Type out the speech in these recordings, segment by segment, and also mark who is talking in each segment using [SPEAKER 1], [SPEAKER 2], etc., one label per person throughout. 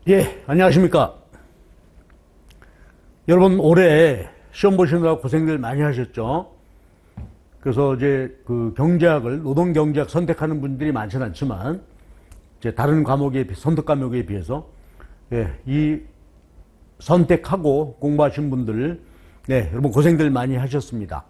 [SPEAKER 1] 예, 안녕하십니까. 여러분, 올해 시험 보시느라 고생들 많이 하셨죠? 그래서 이제 그 경제학을, 노동경제학 선택하는 분들이 많지는 않지만, 이제 다른 과목에, 선택 과목에 비해서, 예, 이 선택하고 공부하신 분들, 네, 여러분 고생들 많이 하셨습니다.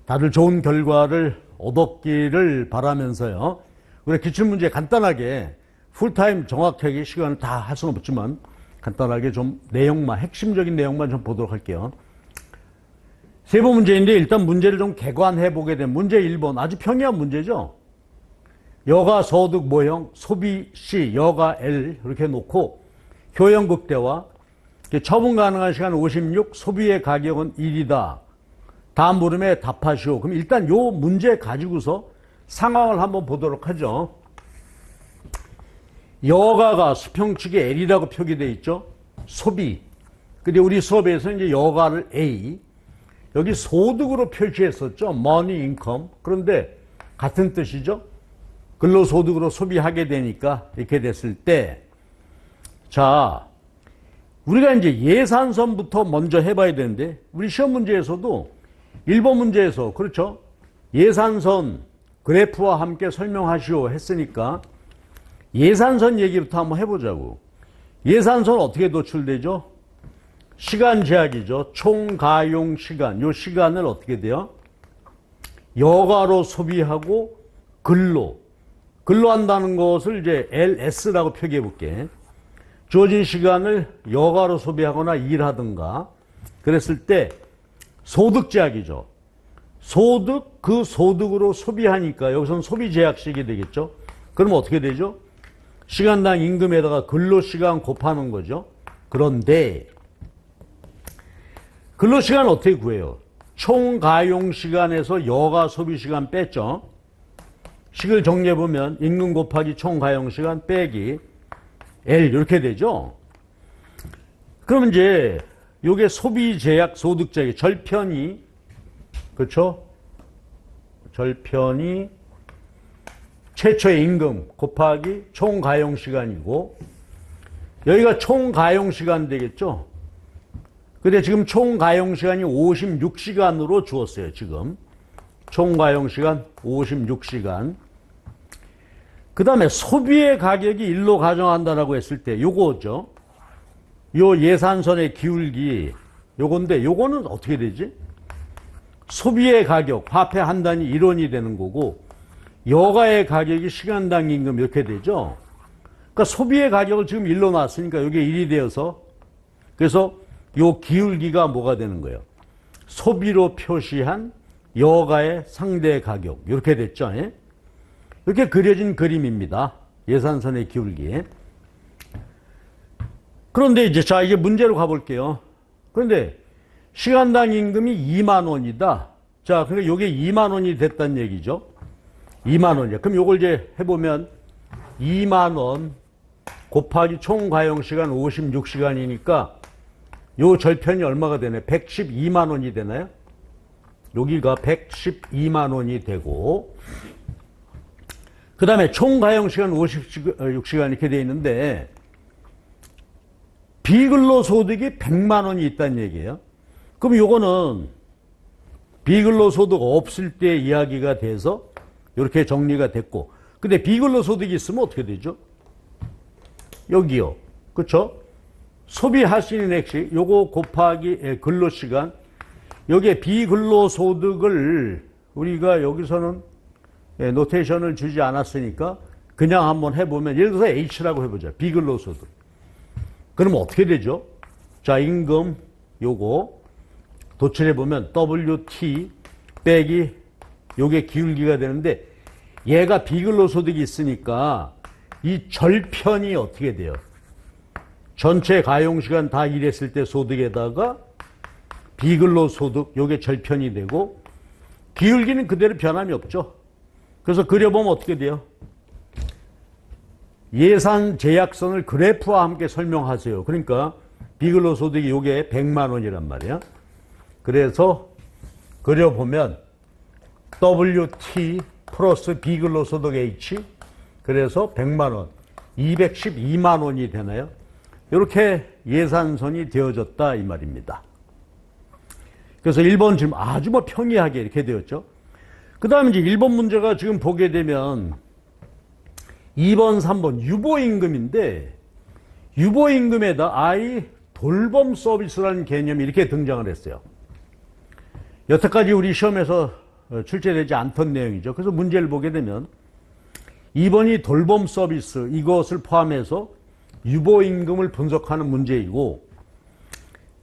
[SPEAKER 1] 다들 좋은 결과를 얻었기를 바라면서요. 우리 기출문제 간단하게 풀타임 정확하게 시간을 다 할 수는 없지만 간단하게 좀 내용만, 핵심적인 내용만 좀 보도록 할게요. 세부 문제인데 일단 문제를 좀 개관해 보게 되면 문제 1번 아주 평이한 문제죠. 여가 소득 모형 소비 C, 여가 L 이렇게 놓고 효용 극대화 처분 가능한 시간 56, 소비의 가격은 1이다. 다음 물음에 답하시오. 그럼 일단 요 문제 가지고서 상황을 한번 보도록 하죠. 여가가 수평축에 L이라고 표기되어 있죠. 소비. 근데 우리 수업에서 이제 여가를 A, 여기 소득으로 표시했었죠. money, income. 그런데 같은 뜻이죠. 근로소득으로 소비하게 되니까 이렇게 됐을 때, 자, 우리가 이제 예산선부터 먼저 해봐야 되는데, 우리 시험 문제에서도 1번 문제에서, 그렇죠? 예산선, 그래프와 함께 설명하시오 했으니까, 예산선 얘기부터 한번 해보자고. 예산선 어떻게 도출되죠? 시간 제약이죠. 총 가용 시간. 요 시간을 어떻게 돼요? 여가로 소비하고 근로. 근로한다는 것을 이제 LS라고 표기해 볼게. 주어진 시간을 여가로 소비하거나 일하든가 그랬을 때 소득 제약이죠. 소득, 그 소득으로 소비하니까 여기서는 소비 제약식이 되겠죠. 그럼 어떻게 되죠? 시간당 임금에다가 근로시간 곱하는 거죠. 그런데 근로시간 어떻게 구해요? 총 가용시간에서 여가 소비시간 뺐죠. 식을 정리해보면 임금 곱하기 총 가용시간 빼기 L 이렇게 되죠. 그럼 이제 요게 소비 제약 소득 제약 절편이 그렇죠? 절편이 최초의 임금 곱하기 총 가용시간이고 여기가 총 가용시간 되겠죠. 근데 지금 총 가용시간이 56시간으로 주었어요. 지금 총 가용시간 56시간. 그 다음에 소비의 가격이 1로 가정한다라고 했을 때 요거죠. 요 예산선의 기울기 요건데 요거는 어떻게 되지? 소비의 가격 화폐 한 단위 1원이 되는 거고 여가의 가격이 시간당 임금 이렇게 되죠. 그러니까 소비의 가격을 지금 1로 놨으니까 이게 1이 되어서 그래서 요 기울기가 뭐가 되는 거예요? 소비로 표시한 여가의 상대 가격 이렇게 됐죠. 예? 이렇게 그려진 그림입니다. 예산선의 기울기. 그런데 이제 자 이게 문제로 가볼게요. 그런데 시간당 임금이 2만 원이다. 자 그러니까 이게 2만 원이 됐다는 얘기죠. 2만 원이야. 그럼 요걸 이제 해보면 2만 원 곱하기 총 가용시간 56시간이니까 요 절편이 얼마가 되나요? 112만 원이 되나요? 여기가 112만 원이 되고 그 다음에 총 가용시간 56시간 이렇게 되어 있는데 비근로소득이 100만 원이 있다는 얘기예요. 그럼 요거는 비근로소득 없을 때 이야기가 돼서 이렇게 정리가 됐고 근데 비근로소득이 있으면 어떻게 되죠? 여기요. 그렇죠? 소비할 수 있는 액식 요거 곱하기 근로시간 여기에 비근로소득을 우리가 여기서는 노테이션을 주지 않았으니까 그냥 한번 해보면 예를 들어서 H라고 해보자. 비근로소득. 그러면 어떻게 되죠? 자 임금 요거 도출해보면 WT 빼기 요게 기울기가 되는데 얘가 비근로소득이 있으니까 이 절편이 어떻게 돼요? 전체 가용시간 다 일했을 때 소득에다가 비근로소득 요게 절편이 되고 기울기는 그대로 변함이 없죠. 그래서 그려보면 어떻게 돼요? 예산 제약선을 그래프와 함께 설명하세요. 그러니까 비근로소득이 요게 100만 원이란 말이야. 그래서 그려보면 WT 플러스 비근로소득 H 그래서 100만 원 212만 원이 되나요? 이렇게 예산선이 되어졌다 이 말입니다. 그래서 1번 질문 아주 뭐 평이하게 이렇게 되었죠. 그 다음에 이제 1번 문제가 지금 보게 되면 2번, 3번 유보임금인데 유보임금에다 I 돌봄 서비스라는 개념이 이렇게 등장을 했어요. 여태까지 우리 시험에서 출제되지 않던 내용이죠. 그래서 문제를 보게 되면 2번이 돌봄 서비스 이것을 포함해서 유보임금을 분석하는 문제이고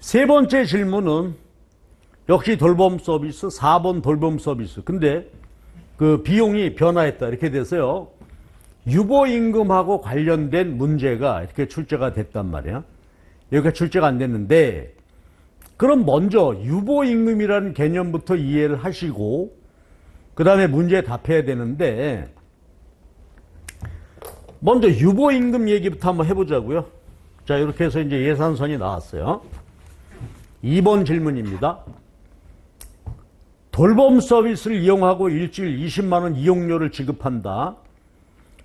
[SPEAKER 1] 세 번째 질문은 역시 돌봄 서비스 4번 돌봄 서비스 근데 그 비용이 변화했다 이렇게 돼서요. 유보임금하고 관련된 문제가 이렇게 출제가 됐단 말이야. 여기가 출제가 안 됐는데 그럼 먼저 유보임금이라는 개념부터 이해를 하시고 그 다음에 문제에 답해야 되는데 먼저 유보임금 얘기부터 한번 해보자고요. 자 이렇게 해서 이제 예산선이 나왔어요. 2번 질문입니다. 돌봄 서비스를 이용하고 일주일 20만 원 이용료를 지급한다.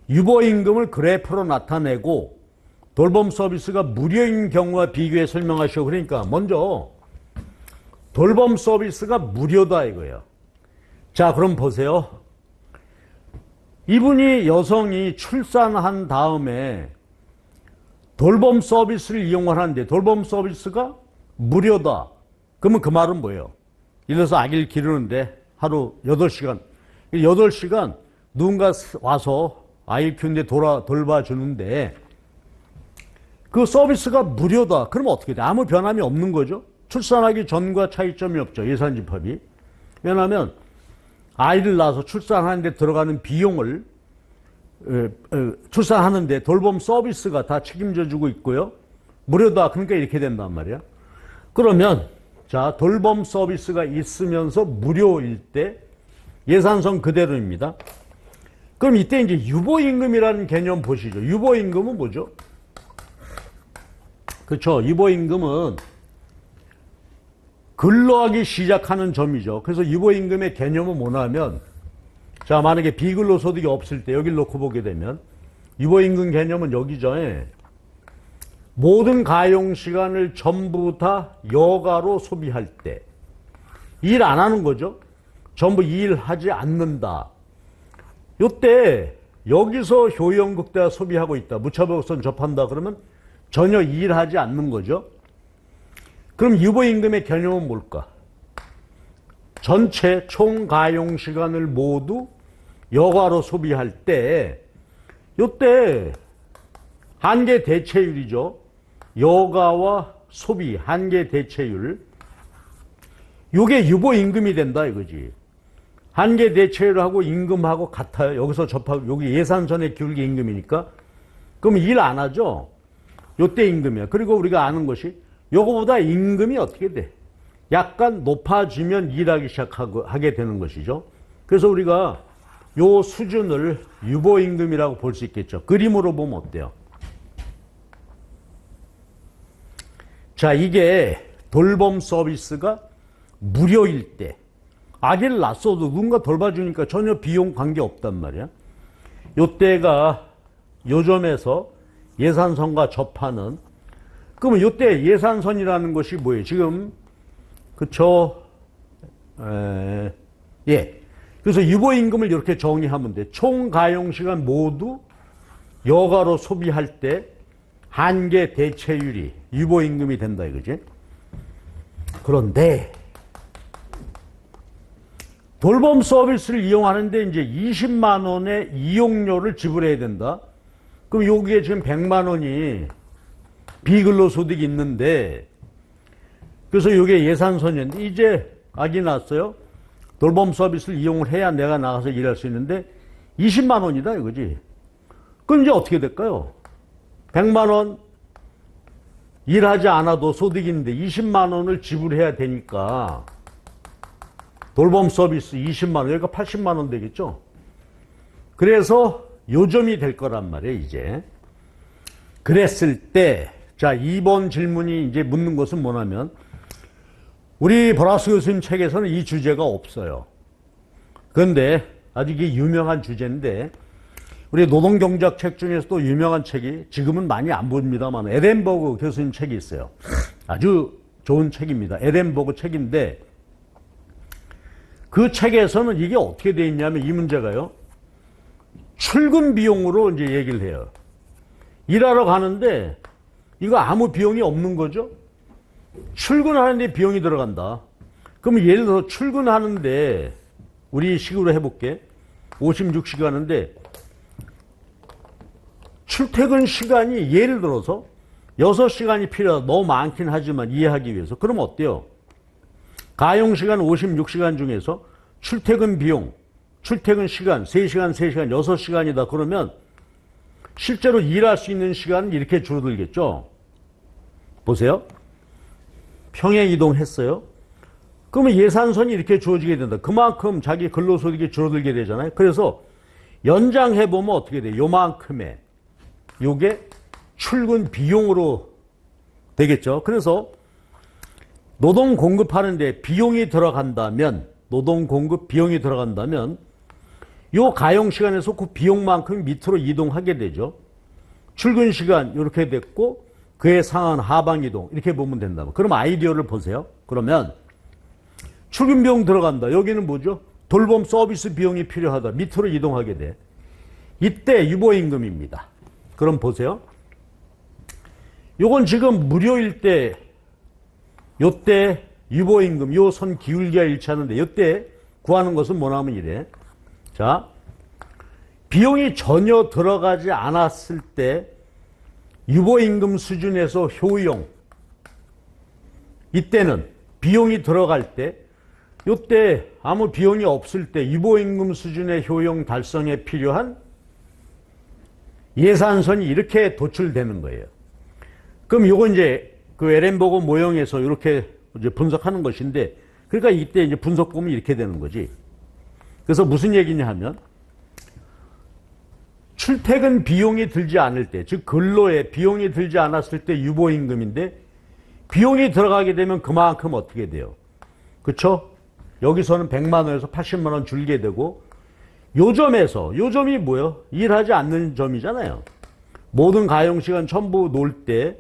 [SPEAKER 1] 유보임금을 그래프로 나타내고 돌봄 서비스가 무료인 경우와 비교해 설명하시오. 그러니까 먼저 돌봄 서비스가 무료다 이거예요. 자 그럼 보세요. 이분이 여성이 출산한 다음에 돌봄 서비스를 이용을 하는데 돌봄 서비스가 무료다. 그러면 그 말은 뭐예요? 예를 들어서 아기를 기르는데 하루 8시간 8시간 누군가 와서 아이 키우는데 돌봐주는데 그 서비스가 무료다. 그러면 어떻게 돼? 아무 변함이 없는 거죠. 출산하기 전과 차이점이 없죠. 예산집합이. 왜냐하면 아이를 낳아서 출산하는데 들어가는 비용을 출산하는데 돌봄 서비스가 다 책임져 주고 있고요. 무료다. 그러니까 이렇게 된단 말이야. 그러면 자 돌봄 서비스가 있으면서 무료일 때 예산선 그대로입니다. 그럼 이때 이제 유보임금이라는 개념 보시죠. 유보임금은 뭐죠? 그렇죠. 유보임금은 근로하기 시작하는 점이죠. 그래서 유보임금의 개념은 뭐냐면 자 만약에 비근로소득이 없을 때 여기를 놓고 보게 되면 유보임금 개념은 여기죠. 모든 가용시간을 전부 다 여가로 소비할 때 일 안 하는 거죠. 전부 일하지 않는다. 요때 여기서 효용극대화 소비하고 있다. 무차별선 접한다. 그러면 전혀 일하지 않는 거죠. 그럼 유보임금의 개념은 뭘까? 전체 총 가용시간을 모두 여가로 소비할 때 요때 한계 대체율이죠. 여가와 소비 한계 대체율 요게 유보임금이 된다 이거지. 한계 대체율하고 임금하고 같아요. 여기서 접하고 여기 예산선의 기울기 임금이니까 그럼 일 안 하죠. 요때 임금이야. 그리고 우리가 아는 것이 요거보다 임금이 어떻게 돼? 약간 높아지면 일하기 시작하게 되는 것이죠. 그래서 우리가 요 수준을 유보임금이라고 볼 수 있겠죠. 그림으로 보면 어때요? 자, 이게 돌봄 서비스가 무료일 때 아기를 낳았어도 누군가 돌봐주니까 전혀 비용 관계 없단 말이야. 요때가 요점에서 예산선과 접하는 그러면 요때 예산선이라는 것이 뭐예요? 지금 그쵸? 예. 그래서 유보임금을 이렇게 정의하면 돼. 총 가용시간 모두 여가로 소비할 때 한계 대체율이 유보임금이 된다 이거지. 그런데 돌봄 서비스를 이용하는데 이제 20만 원의 이용료를 지불해야 된다. 그럼 여기에 지금 100만 원이 비근로소득이 있는데 그래서 이게 예산선인데 이제 아기 낳았어요. 돌봄 서비스를 이용을 해야 내가 나가서 일할 수 있는데 20만 원이다 이거지. 그럼 이제 어떻게 될까요? 100만 원 일하지 않아도 소득인데 20만 원을 지불해야 되니까 돌봄 서비스 20만 원, 여기가 80만 원 되겠죠? 그래서 요점이 될 거란 말이에요, 이제. 그랬을 때, 자, 2번 질문이 이제 묻는 것은 뭐냐면, 우리 보라스 교수님 책에서는 이 주제가 없어요. 그런데 아주 이게 유명한 주제인데, 우리 노동경제학 책 중에서 또 유명한 책이 지금은 많이 안 봅니다만 에덴버그 교수님 책이 있어요. 아주 좋은 책입니다. 에덴버그 책인데 그 책에서는 이게 어떻게 되어 있냐면 이 문제가요. 출근 비용으로 이제 얘기를 해요. 일하러 가는데 이거 아무 비용이 없는 거죠. 출근하는데 비용이 들어간다. 그럼 예를 들어 출근하는데 우리 식으로 해볼게. 56시간인데 출퇴근 시간이 예를 들어서 6시간이 필요하다. 너무 많긴 하지만 이해하기 위해서. 그럼 어때요? 가용시간 56시간 중에서 출퇴근 비용, 출퇴근 시간 3시간, 3시간, 6시간이다. 그러면 실제로 일할 수 있는 시간은 이렇게 줄어들겠죠. 보세요. 평행 이동했어요. 그러면 예산선이 이렇게 주어지게 된다. 그만큼 자기 근로소득이 줄어들게 되잖아요. 그래서 연장해보면 어떻게 돼요? 요만큼의 요게 출근 비용으로 되겠죠. 그래서 노동 공급하는데 비용이 들어간다면 노동 공급 비용이 들어간다면 요 가용 시간에서 그 비용만큼 밑으로 이동하게 되죠. 출근 시간 이렇게 됐고 그에 상한 하방 이동 이렇게 보면 된다. 그럼 아이디어를 보세요. 그러면 출근 비용 들어간다. 여기는 뭐죠? 돌봄 서비스 비용이 필요하다. 밑으로 이동하게 돼. 이때 유보임금입니다. 그럼 보세요. 요건 지금 무료일 때 요때 유보임금 요 선 기울기와 일치하는데 요때 구하는 것은 뭐냐면 이래. 자, 비용이 전혀 들어가지 않았을 때 유보임금 수준에서 효용 이때는 비용이 들어갈 때 요때 아무 비용이 없을 때 유보임금 수준의 효용 달성에 필요한 예산선이 이렇게 도출되는 거예요. 그럼 요거 이제 그 에덴버그 모형에서 이렇게 이제 분석하는 것인데 그러니까 이때 이제 분석 보면 이렇게 되는 거지. 그래서 무슨 얘기냐 하면 출퇴근 비용이 들지 않을 때, 즉 근로에 비용이 들지 않았을 때 유보임금인데 비용이 들어가게 되면 그만큼 어떻게 돼요? 그렇죠? 여기서는 100만 원에서 80만 원 줄게 되고 요점이 뭐예요? 일하지 않는 점이잖아요. 모든 가용시간 전부 놀 때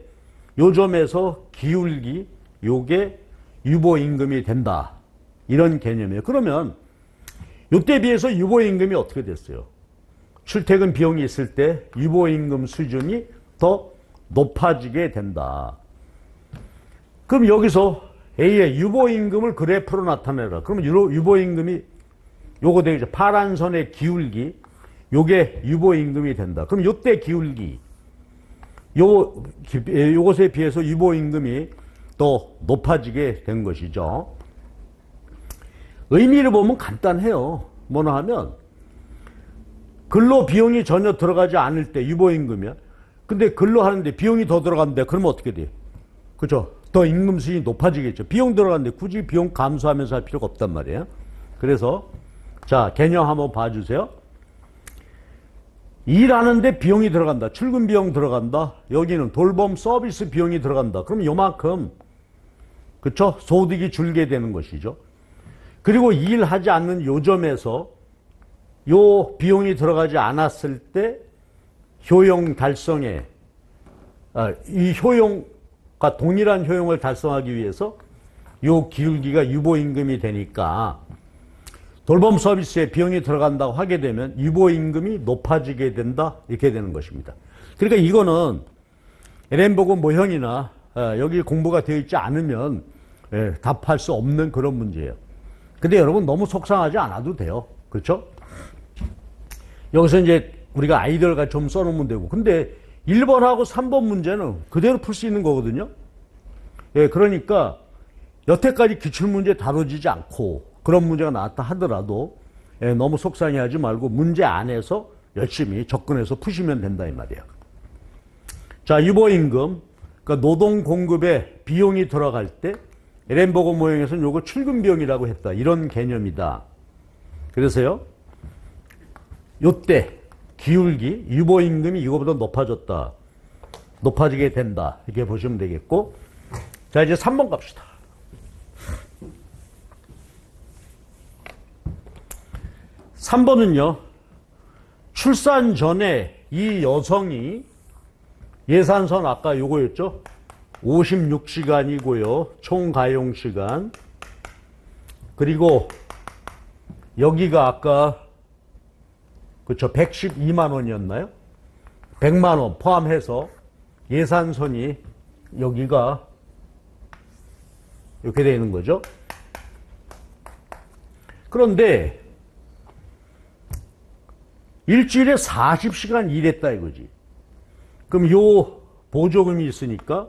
[SPEAKER 1] 요점에서 기울기 요게 유보임금이 된다. 이런 개념이에요. 그러면 요때 비해서 유보임금이 어떻게 됐어요? 출퇴근 비용이 있을 때 유보임금 수준이 더 높아지게 된다. 그럼 여기서 A의 유보임금을 그래프로 나타내라. 그러면 유보임금이 요거 되겠죠. 파란 선의 기울기 요게 유보임금이 된다. 그럼 요때 기울기 요것에 비해서 유보임금이 더 높아지게 된 것이죠. 의미를 보면 간단해요. 뭐나 하면 근로 비용이 전혀 들어가지 않을 때 유보임금이야. 근데 근로하는데 비용이 더 들어간대. 그러면 어떻게 돼? 그죠? 더 임금 수준이 높아지겠죠. 비용 들어가는데 굳이 비용 감수하면서 할 필요가 없단 말이에요. 그래서 자, 개념 한번 봐주세요. 일하는데 비용이 들어간다. 출근 비용 들어간다. 여기는 돌봄 서비스 비용이 들어간다. 그럼 요만큼 그쵸? 소득이 줄게 되는 것이죠. 그리고 일하지 않는 요점에서 요 비용이 들어가지 않았을 때 효용 달성에 이 효용과 동일한 효용을 달성하기 위해서 요 기울기가 유보임금이 되니까 돌봄 서비스에 비용이 들어간다고 하게 되면 유보임금이 높아지게 된다. 이렇게 되는 것입니다. 그러니까 이거는 에덴버그 모형이나 여기 공부가 되어 있지 않으면 답할 수 없는 그런 문제예요. 근데 여러분 너무 속상하지 않아도 돼요. 그렇죠? 여기서 이제 우리가 아이디어를 좀 써놓으면 되고. 근데 1번하고 3번 문제는 그대로 풀 수 있는 거거든요. 그러니까 여태까지 기출문제 다뤄지지 않고 그런 문제가 나왔다 하더라도 너무 속상해하지 말고 문제 안에서 열심히 접근해서 푸시면 된다 이 말이에요. 자, 유보임금, 그러니까 노동 공급에 비용이 들어갈 때 에덴버그 모형에서는 요거 출근 비용이라고 했다. 이런 개념이다. 그래서요, 요때 기울기, 유보임금이 이거보다 높아졌다. 높아지게 된다. 이렇게 보시면 되겠고. 자, 이제 3번 갑시다. 3번은요, 출산 전에 이 여성이 예산선 아까 요거였죠? 56시간이고요. 총 가용 시간. 그리고 여기가 아까 그쵸 112만 원이었나요? 100만 원 포함해서 예산선이 여기가 이렇게 되는 거죠. 그런데 일주일에 40시간 일했다 이거지. 그럼 요 보조금이 있으니까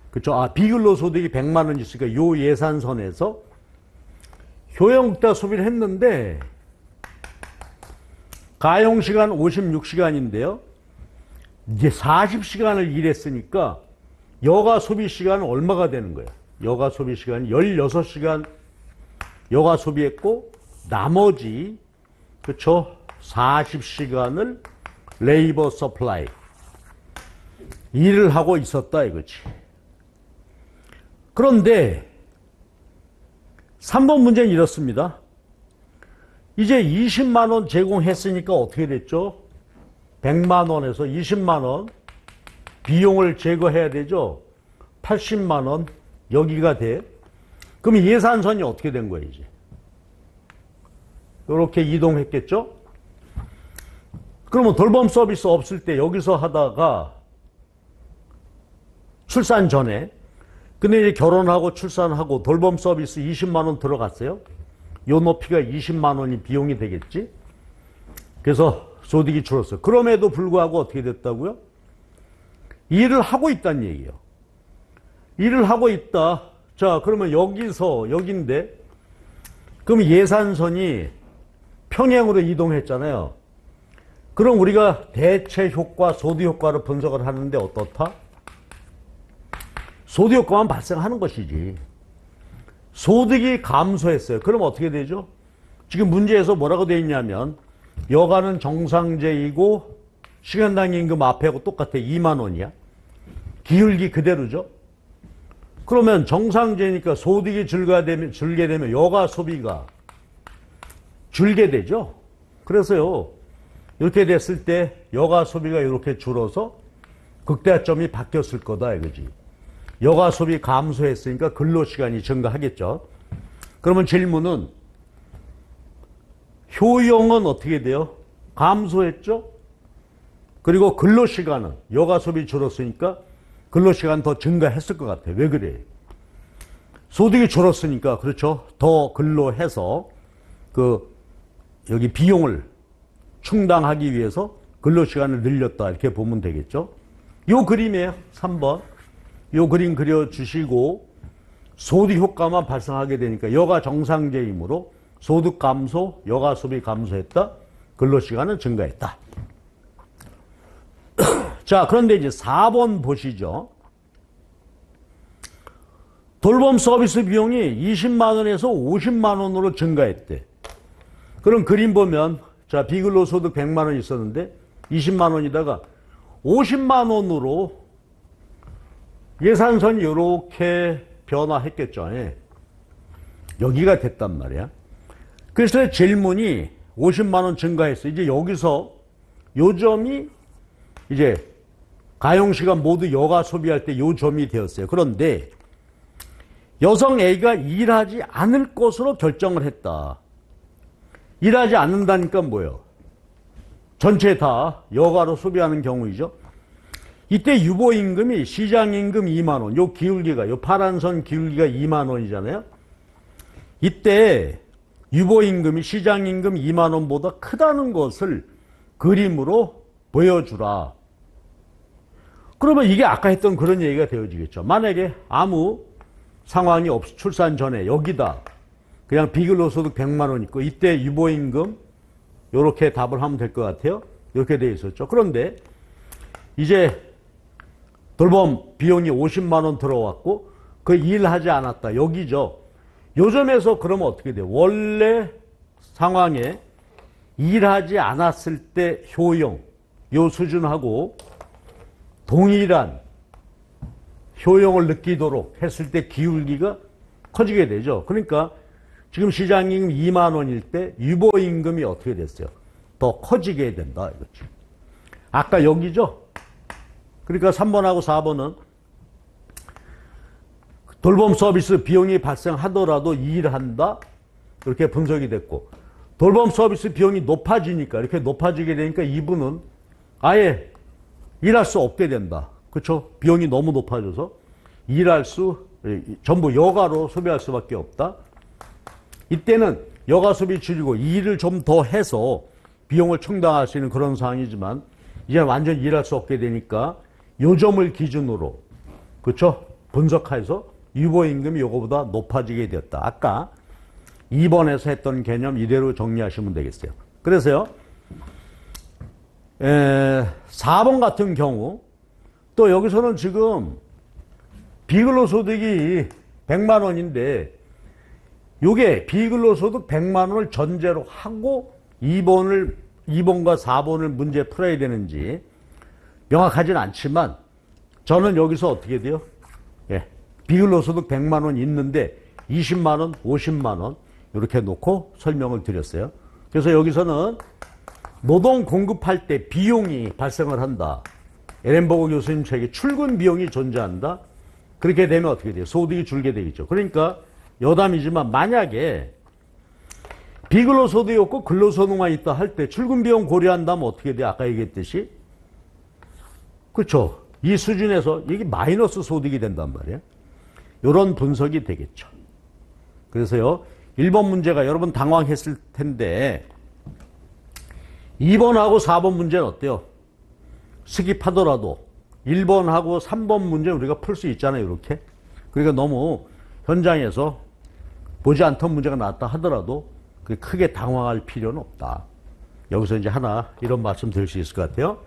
[SPEAKER 1] 그쵸? 비근로소득이 100만 원 있으니까 요 예산선에서 효용극단 소비를 했는데 가용시간 56시간인데요. 이제 40시간을 일했으니까 여가 소비 시간은 얼마가 되는 거예요? 여가 소비 시간이 16시간 여가 소비했고 나머지 그쵸? 40시간을 레이버 서플라이 일을 하고 있었다 이거지. 그런데 3번 문제는 이렇습니다. 이제 20만 원 제공했으니까 어떻게 됐죠? 100만 원에서 20만 원 비용을 제거해야 되죠? 80만 원 여기가 돼. 그럼 예산선이 어떻게 된 거예요 이제? 이렇게 이동했겠죠? 그러면 돌봄 서비스 없을 때 여기서 하다가 출산 전에 근데 이제 결혼하고 출산하고 돌봄 서비스 20만 원 들어갔어요. 요 높이가 20만 원이 비용이 되겠지. 그래서 소득이 줄었어요. 그럼에도 불구하고 어떻게 됐다고요? 일을 하고 있다는 얘기예요. 일을 하고 있다. 자, 그러면 여기서 여긴데 그럼 예산선이 평행으로 이동했잖아요. 그럼 우리가 대체 효과, 소득 효과를 분석을 하는데 어떻다? 소득 효과만 발생하는 것이지. 소득이 감소했어요. 그럼 어떻게 되죠? 지금 문제에서 뭐라고 되어 있냐면 여가는 정상제이고 시간당 임금 앞에하고 똑같아. 2만 원이야. 기울기 그대로죠. 그러면 정상제니까 소득이 줄게 되면 여가 소비가 줄게 되죠. 그래서요. 이렇게 됐을 때 여가 소비가 이렇게 줄어서 극대화점이 바뀌었을 거다 이거지. 여가 소비 감소했으니까 근로시간이 증가하겠죠. 그러면 질문은 효용은 어떻게 돼요? 감소했죠? 그리고 근로시간은 여가 소비 줄었으니까 근로시간 더 증가했을 것 같아요. 왜 그래? 소득이 줄었으니까 그렇죠. 더 근로해서 여기 비용을 충당하기 위해서 근로시간을 늘렸다 이렇게 보면 되겠죠. 요 그림이에요. 3번. 요 그림 그려주시고 소득 효과만 발생하게 되니까 여가 정상제이므로 소득 감소, 여가 소비 감소했다. 근로시간은 증가했다. 자, 그런데 이제 4번 보시죠. 돌봄 서비스 비용이 20만 원에서 50만 원으로 증가했대. 그럼 그림 보면 자, 비근로소득 100만 원 있었는데 20만 원이다가 50만 원으로 예산선이 이렇게 변화했겠죠. 예. 여기가 됐단 말이야. 그래서 질문이 50만 원 증가했어. 이제 여기서 요 점이 이제 가용시간 모두 여가 소비할 때 요 점이 되었어요. 그런데 여성 A가 일하지 않을 것으로 결정을 했다. 일하지 않는다니까 뭐예요? 전체 다 여가로 소비하는 경우이죠. 이때 유보임금이 시장임금 2만 원, 요 기울기가, 요 파란선 기울기가 2만 원이잖아요. 이때 유보임금이 시장임금 2만 원보다 크다는 것을 그림으로 보여주라. 그러면 이게 아까 했던 그런 얘기가 되어지겠죠. 만약에 아무 상황이 없이 출산 전에 여기다 그냥 비근로소득 100만 원 있고 이때 유보임금 이렇게 답을 하면 될 것 같아요. 이렇게 돼 있었죠. 그런데 이제 돌봄 비용이 50만 원 들어왔고 그 일하지 않았다. 여기죠. 요 점에서 그러면 어떻게 돼요? 원래 상황에 일하지 않았을 때 효용, 요 수준하고 동일한 효용을 느끼도록 했을 때 기울기가 커지게 되죠. 그러니까 지금 시장임금 2만 원일 때 유보임금이 어떻게 됐어요? 더 커지게 해야 된다 이거지. 아까 여기죠. 그러니까 3번하고 4번은 돌봄 서비스 비용이 발생하더라도 일한다 이렇게 분석이 됐고, 돌봄 서비스 비용이 높아지니까, 이렇게 높아지게 되니까 2번은 아예 일할 수 없게 된다. 그렇죠? 비용이 너무 높아져서 일할 수, 전부 여가로 소비할 수밖에 없다. 이때는 여가 소비 줄이고 일을 좀 더 해서 비용을 충당할 수 있는 그런 상황이지만, 이제 완전 일할 수 없게 되니까 요점을 기준으로, 그렇죠? 분석해서 유보임금이 요거보다 높아지게 되었다. 아까 2번에서 했던 개념 이대로 정리하시면 되겠어요. 그래서요, 4번 같은 경우, 또 여기서는 지금 비근로소득이 100만 원인데, 요게 비근로소득 100만 원을 전제로 하고 2번과 4번을 문제 풀어야 되는지 명확하진 않지만, 저는 여기서 어떻게 돼요? 예, 비근로소득 100만 원 있는데 20만 원, 50만 원 이렇게 놓고 설명을 드렸어요. 그래서 여기서는 노동 공급할 때 비용이 발생을 한다. 에렌버그 교수님 책에 출근 비용이 존재한다. 그렇게 되면 어떻게 돼요? 소득이 줄게 되겠죠. 그러니까 여담이지만, 만약에 비근로소득이 없고 근로소득만 있다 할 때 출근 비용 고려한다면 어떻게 돼요? 아까 얘기했듯이. 그렇죠. 이 수준에서 이게 마이너스 소득이 된단 말이에요. 이런 분석이 되겠죠. 그래서요, 1번 문제가 여러분 당황했을 텐데 2번하고 4번 문제는 어때요? 스킵하더라도 1번하고 3번 문제 우리가 풀 수 있잖아요. 이렇게. 그러니까 너무 현장에서 보지 않던 문제가 나왔다 하더라도 크게 당황할 필요는 없다. 여기서 이제 하나 이런 말씀 드릴 수 있을 것 같아요.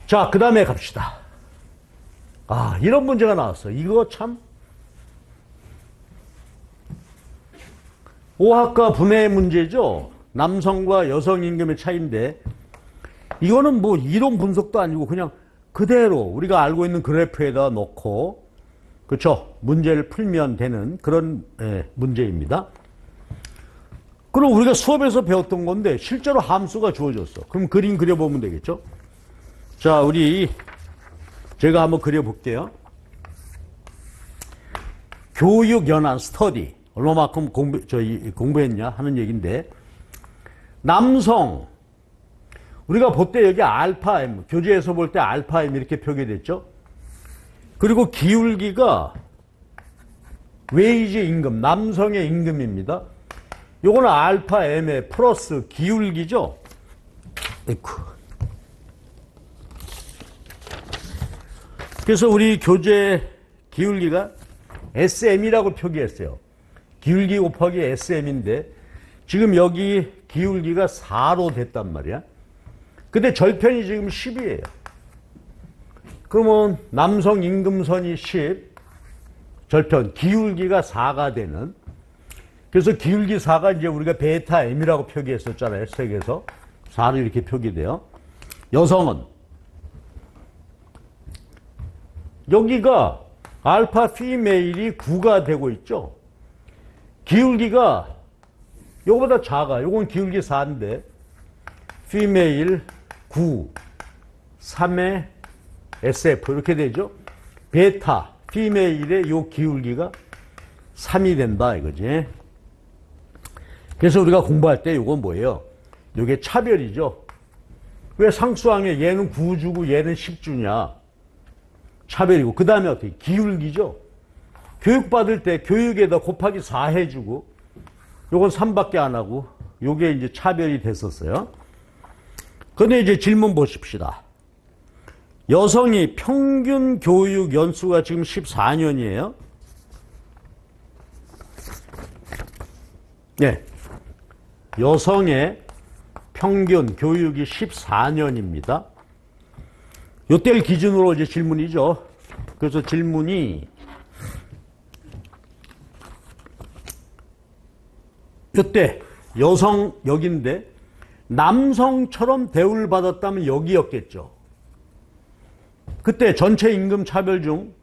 [SPEAKER 1] 자, 그 다음에 갑시다. 아, 이런 문제가 나왔어. 이거 참. 오학과 분해 문제죠. 남성과 여성 임금의 차이인데, 이거는 뭐 이론 분석도 아니고 그냥 그대로 우리가 알고 있는 그래프에다 놓고, 그렇죠? 문제를 풀면 되는 그런 문제입니다. 그럼 우리가 수업에서 배웠던 건데 실제로 함수가 주어졌어. 그럼 그림 그려보면 되겠죠? 자, 제가 한번 그려볼게요. 교육 연한 스터디. 얼마만큼 공부했냐 하는 얘기인데, 남성, 우리가 볼 때 여기 알파 M, 교재에서 볼 때 알파 M 이렇게 표기됐죠? 그리고 기울기가 웨이지 임금, 남성의 임금입니다. 요거는 알파 M의 플러스 기울기죠? 에이쿠. 그래서 우리 교재 기울기가 SM이라고 표기했어요. 기울기 곱하기 SM인데 지금 여기 기울기가 4로 됐단 말이야. 근데 절편이 지금 10이에요. 그러면 남성 임금선이 10, 절편 기울기가 4가 되는, 그래서 기울기 4가 이제 우리가 베타 M이라고 표기했었잖아요. 책에서 4로 이렇게 표기돼요. 여성은 여기가 알파 피메일이 9가 되고 있죠. 기울기가 요거보다 작아. 요건 기울기 4인데 피메일 9, 3의 SF 이렇게 되죠. 베타 피메일의 요 기울기가 3이 된다 이거지. 그래서 우리가 공부할 때 요건 뭐예요? 요게 차별이죠. 왜 상수항에 얘는 9 주고 얘는 10 주냐? 차별이고, 그 다음에 어떻게? 기울기죠. 교육받을 때 교육에다 곱하기 4 해주고, 요건 3밖에 안 하고, 요게 이제 차별이 됐었어요. 근데 이제 질문 보십시다. 여성이 평균 교육 연수가 지금 14년이에요. 네. 여성의 평균 교육이 14년입니다. 요때를 기준으로 이제 질문이죠. 그래서 질문이 요때 여성 여기인데 남성처럼 대우를 받았다면 여기였겠죠. 그때 전체 임금 차별 중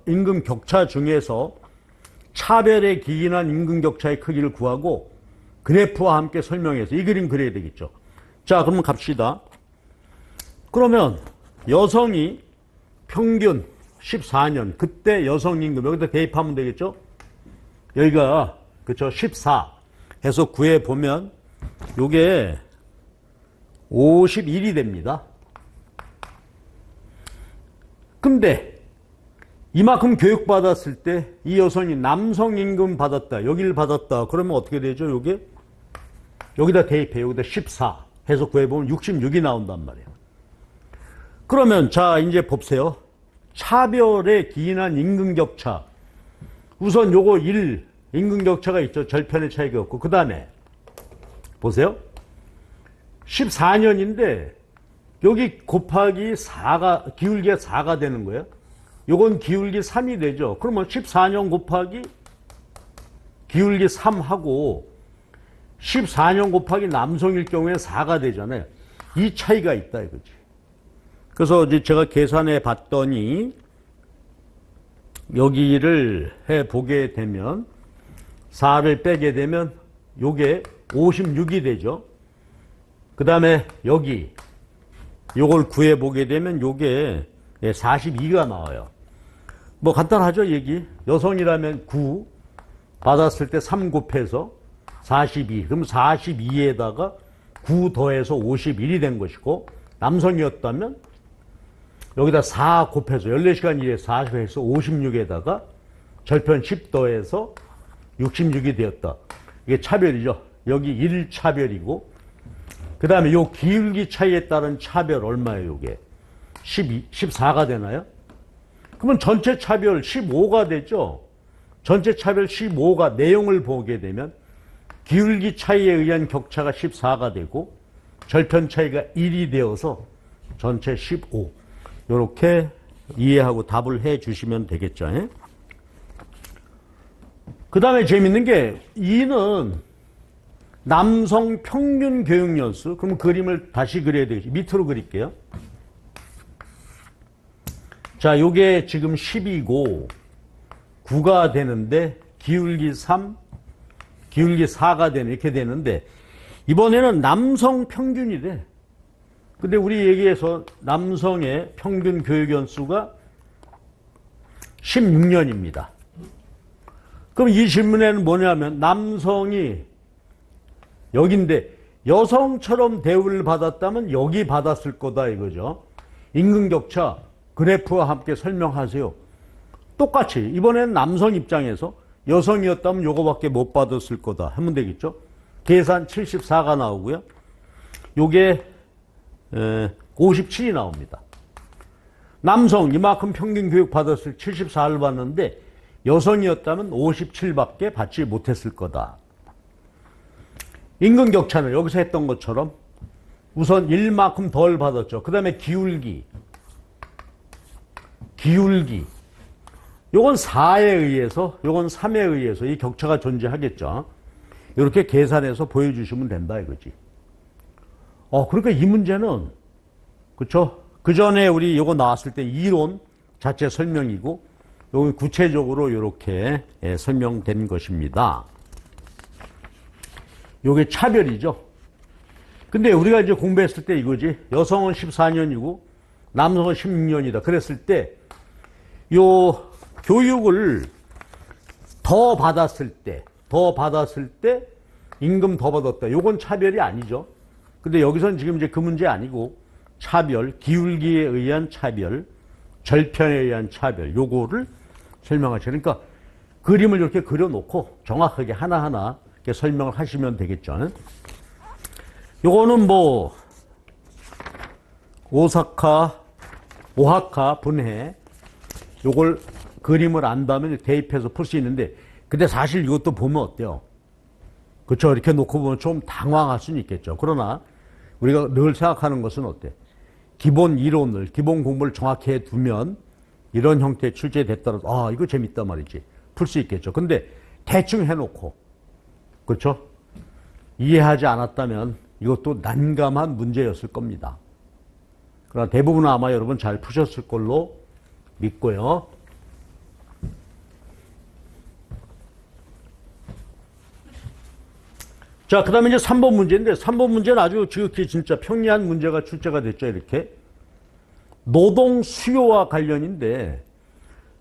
[SPEAKER 1] 임금 격차 중에서 차별에 기인한 임금 격차의 크기를 구하고 그래프와 함께 설명해서 이 그림 그려야 되겠죠. 자, 그러면 갑시다. 그러면 여성이 평균 14년, 그때 여성 임금, 여기다 대입하면 되겠죠? 여기가, 그쵸, 14 해서 구해보면, 요게 51이 됩니다. 근데, 이만큼 교육받았을 때, 이 여성이 남성 임금 받았다, 여기를 받았다, 그러면 어떻게 되죠, 요게? 여기다 대입해, 여기다 14 해서 구해보면 66이 나온단 말이에요. 그러면, 자, 이제 보세요. 차별에 기인한 임금격차. 우선 요거 1, 임금격차가 있죠. 절편의 차이가 없고. 그 다음에, 보세요. 14년인데, 여기 곱하기 4가, 기울기가 4가 되는 거예요. 요건 기울기 3이 되죠. 그러면 14년 곱하기 기울기 3하고, 14년 곱하기 남성일 경우에 4가 되잖아요. 이 차이가 있다, 이거지. 그래서 이제 제가 계산해 봤더니 여기를 해 보게 되면 4를 빼게 되면 요게 56이 되죠. 그 다음에 여기 요걸 구해 보게 되면 요게 42가 나와요. 뭐 간단하죠, 얘기. 여성이라면 9 받았을 때 3 곱해서 42. 그럼 42에다가 9 더해서 51이 된 것이고, 남성이었다면 여기다 4 곱해서 14시간 일에 40 해서 56에다가 절편 10 더해서 66이 되었다. 이게 차별이죠. 여기 1차별이고, 그 다음에 요 기울기 차이에 따른 차별 얼마예요, 이게? 14가 되나요? 그러면 전체 차별 15가 되죠? 전체 차별 15가 내용을 보게 되면 기울기 차이에 의한 격차가 14가 되고, 절편 차이가 1이 되어서 전체 15. 이렇게 이해하고 답을 해 주시면 되겠죠. 그 다음에 재밌는 게 2는 남성 평균 교육연수. 그럼 그림을 다시 그려야 되겠죠. 밑으로 그릴게요. 자, 요게 지금 10이고 9가 되는데 기울기 3, 기울기 4가 되는, 이렇게 되는데 이번에는 남성 평균이 돼. 근데 우리 얘기에서 남성의 평균 교육연수가 16년입니다. 그럼 이 질문에는 뭐냐면 남성이 여긴데 여성처럼 대우를 받았다면 여기 받았을 거다 이거죠. 임금격차 그래프와 함께 설명하세요. 똑같이 이번에는 남성 입장에서 여성이었다면 요거밖에 못 받았을 거다 하면 되겠죠. 계산 74가 나오고요. 요게 57이 나옵니다. 남성 이만큼 평균 교육 받았을 74를 받는데 여성이었다면 57밖에 받지 못했을 거다. 임금격차는 여기서 했던 것처럼 우선 1만큼 덜 받았죠. 그 다음에 기울기 요건 4에 의해서 요건 3에 의해서 이 격차가 존재하겠죠. 이렇게 계산해서 보여주시면 된다 이거지. 그러니까 이 문제는, 그쵸? 그 전에 우리 요거 나왔을 때 이론 자체 설명이고, 여기 구체적으로 이렇게 설명된 것입니다. 요게 차별이죠. 근데 우리가 이제 공부했을 때 이거지. 여성은 14년이고, 남성은 16년이다. 그랬을 때, 요 교육을 더 받았을 때, 임금 더 받았다. 요건 차별이 아니죠. 근데 여기서는 지금 이제 그 문제 아니고 차별, 기울기에 의한 차별, 절편에 의한 차별, 요거를 설명하죠. 그러니까 그림을 이렇게 그려놓고 정확하게 하나하나 이렇게 설명을 하시면 되겠죠. 요거는 뭐 오하카 분해, 요걸 그림을 안다면 대입해서 풀 수 있는데, 근데 사실 이것도 보면 어때요? 그렇죠? 이렇게 놓고 보면 좀 당황할 수는 있겠죠. 그러나 우리가 늘 생각하는 것은 어때? 기본 이론을, 기본 공부를 정확히 해두면 이런 형태의 출제에 됐더라도 이거 재밌단 말이지. 풀 수 있겠죠. 근데 대충 해놓고, 그렇죠? 이해하지 않았다면 이것도 난감한 문제였을 겁니다. 그러나 대부분은 아마 여러분 잘 푸셨을 걸로 믿고요. 자, 그 다음에 이제 3번 문제인데, 3번 문제는 아주 지극히 진짜 평이한 문제가 출제가 됐죠, 이렇게. 노동 수요와 관련인데,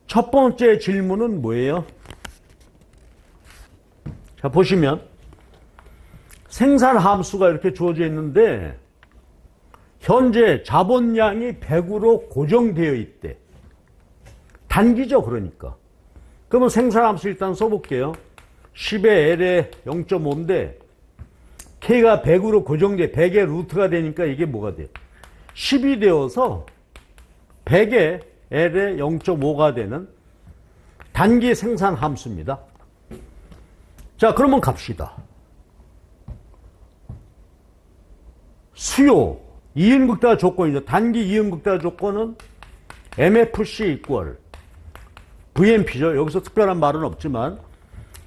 [SPEAKER 1] 첫 번째 질문은 뭐예요? 자, 보시면, 생산 함수가 이렇게 주어져 있는데, 현재 자본량이 100으로 고정되어 있대. 단기죠, 그러니까. 그러면 생산 함수 일단 써볼게요. 10의 L에 0.5인데, K가 100으로 고정돼, 100의 루트가 되니까 이게 뭐가 돼요? 10이 되어서 100의 L에 0.5가 되는 단기 생산 함수입니다. 자, 그러면 갑시다. 수요, 이윤극대화 조건이죠. 단기 이윤극대화 조건은 MFC 이퀄 VMP죠. 여기서 특별한 말은 없지만